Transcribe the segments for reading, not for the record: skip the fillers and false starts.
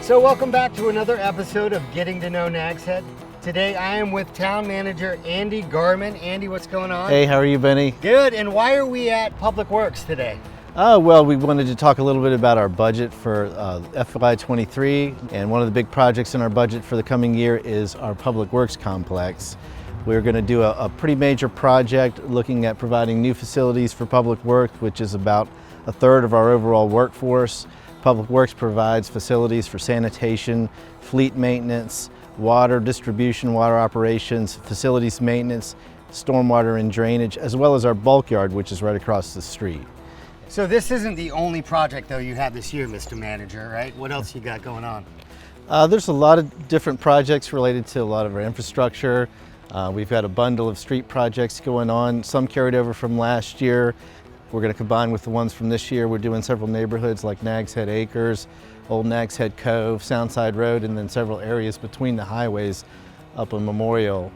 So welcome back to another episode of Getting to Know Nags Head. Today I am with Town Manager Andy Garman. Andy, what's going on? Hey, how are you, Benny? Good. And why are we at Public Works today? Well, we wanted to talk a little bit about our budget for FY23, and one of the big projects in our budget for the coming year is our Public Works complex. We're going to do a pretty major project looking at providing new facilities for Public Works, which is about a third of our overall workforce. Public Works provides facilities for sanitation, fleet maintenance, water distribution, water operations, facilities maintenance, stormwater and drainage, as well as our bulk yard, which is right across the street. So this isn't the only project though you have this year, Mr. Manager, right? What else you got going on? There's a lot of different projects related to a lot of our infrastructure. We've got a bundle of street projects going on, some carried over from last year. We're going to combine with the ones from this year. We're doing several neighborhoods like Nags Head Acres, Old Nags Head Cove, Soundside Road, and then several areas between the highways up on Memorial.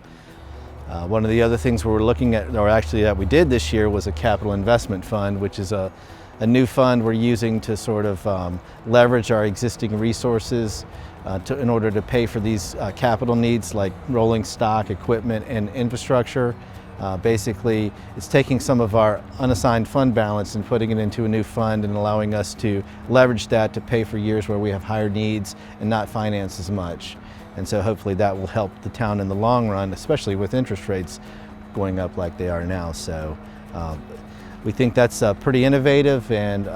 One of the other things we're looking at, or actually that we did this year, was a capital investment fund, which is a new fund we're using to sort of leverage our existing resources in order to pay for these capital needs like rolling stock, equipment, and infrastructure. Basically, it's taking some of our unassigned fund balance and putting it into a new fund and allowing us to leverage that to pay for years where we have higher needs and not finance as much. And so hopefully that will help the town in the long run, especially with interest rates going up like they are now. So we think that's pretty innovative, and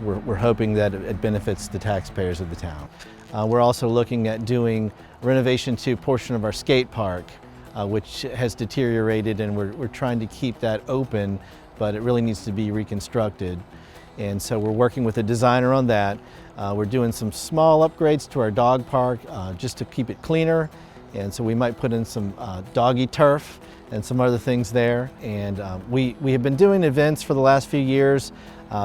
we're hoping that it benefits the taxpayers of the town. We're also looking at doing renovation to a portion of our skate park, which has deteriorated, and we're trying to keep that open, but it really needs to be reconstructed. And so we're working with a designer on that. We're doing some small upgrades to our dog park just to keep it cleaner. And so we might put in some doggy turf and some other things there. And we have been doing events for the last few years.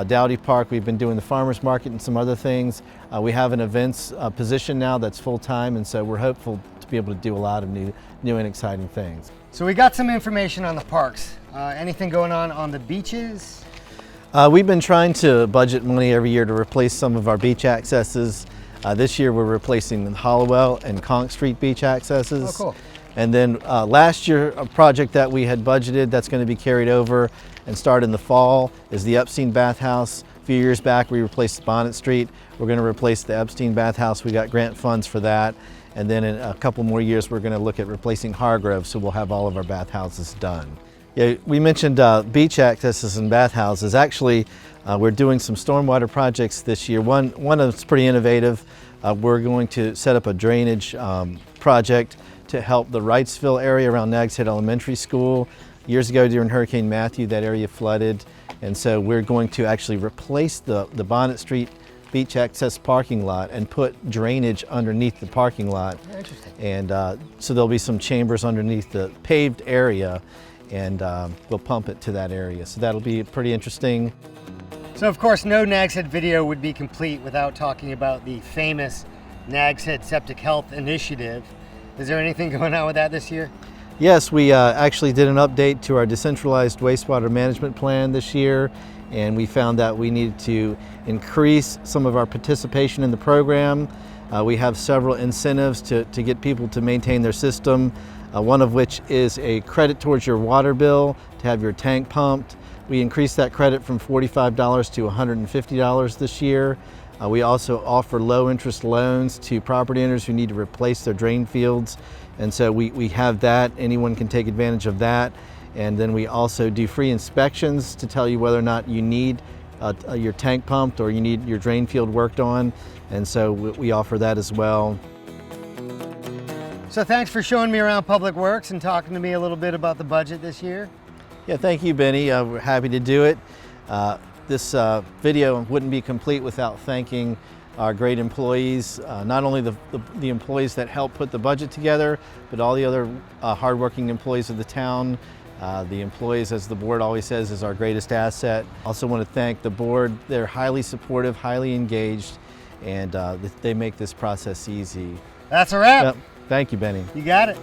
Dowdy Park, we've been doing the farmers market and some other things. We have an events position now that's full-time, and so we're hopeful to be able to do a lot of new and exciting things. So we got some information on the parks. Anything going on the beaches? We've been trying to budget money every year to replace some of our beach accesses. This year we're replacing the Hollowell and Conch Street beach accesses. Oh, cool. And then last year, a project that we had budgeted that's going to be carried over and start in the fall is the Epstein Bathhouse. A few years back we replaced Bonnet Street. We're going to replace the Epstein Bathhouse. We got grant funds for that. And then in a couple more years we're going to look at replacing Hargrove, so we'll have all of our bathhouses done. Yeah, we mentioned beach accesses and bathhouses. Actually, we're doing some stormwater projects this year. One of them's pretty innovative. We're going to set up a drainage project to help the Wrightsville area around Nags Head Elementary School. Years ago during Hurricane Matthew, that area flooded, and so we're going to actually replace the Bonnet Street beach access parking lot and put drainage underneath the parking lot. Interesting. And so there'll be some chambers underneath the paved area, and we'll pump it to that area. So that'll be pretty interesting. So of course no Nags Head video would be complete without talking about the famous Nags Head Septic Health Initiative. Is there anything going on with that this year? Yes, we actually did an update to our decentralized wastewater management plan this year, and we found that we needed to increase some of our participation in the program. We have several incentives to get people to maintain their system, one of which is a credit towards your water bill to have your tank pumped. We increased that credit from $45 to $150 this year. We also offer low interest loans to property owners who need to replace their drain fields, and so we have that. Anyone can take advantage of that. And then we also do free inspections to tell you whether or not you need your tank pumped or you need your drain field worked on, and so we offer that as well. So thanks for showing me around Public Works and talking to me a little bit about the budget this year. Yeah, thank you, Benny. We're happy to do it. This video wouldn't be complete without thanking our great employees, not only the employees that help put the budget together, but all the other hardworking employees of the town. The employees, as the board always says, is our greatest asset. Also want to thank the board. They're highly supportive, highly engaged, and they make this process easy. That's a wrap. Thank you, Benny. You got it.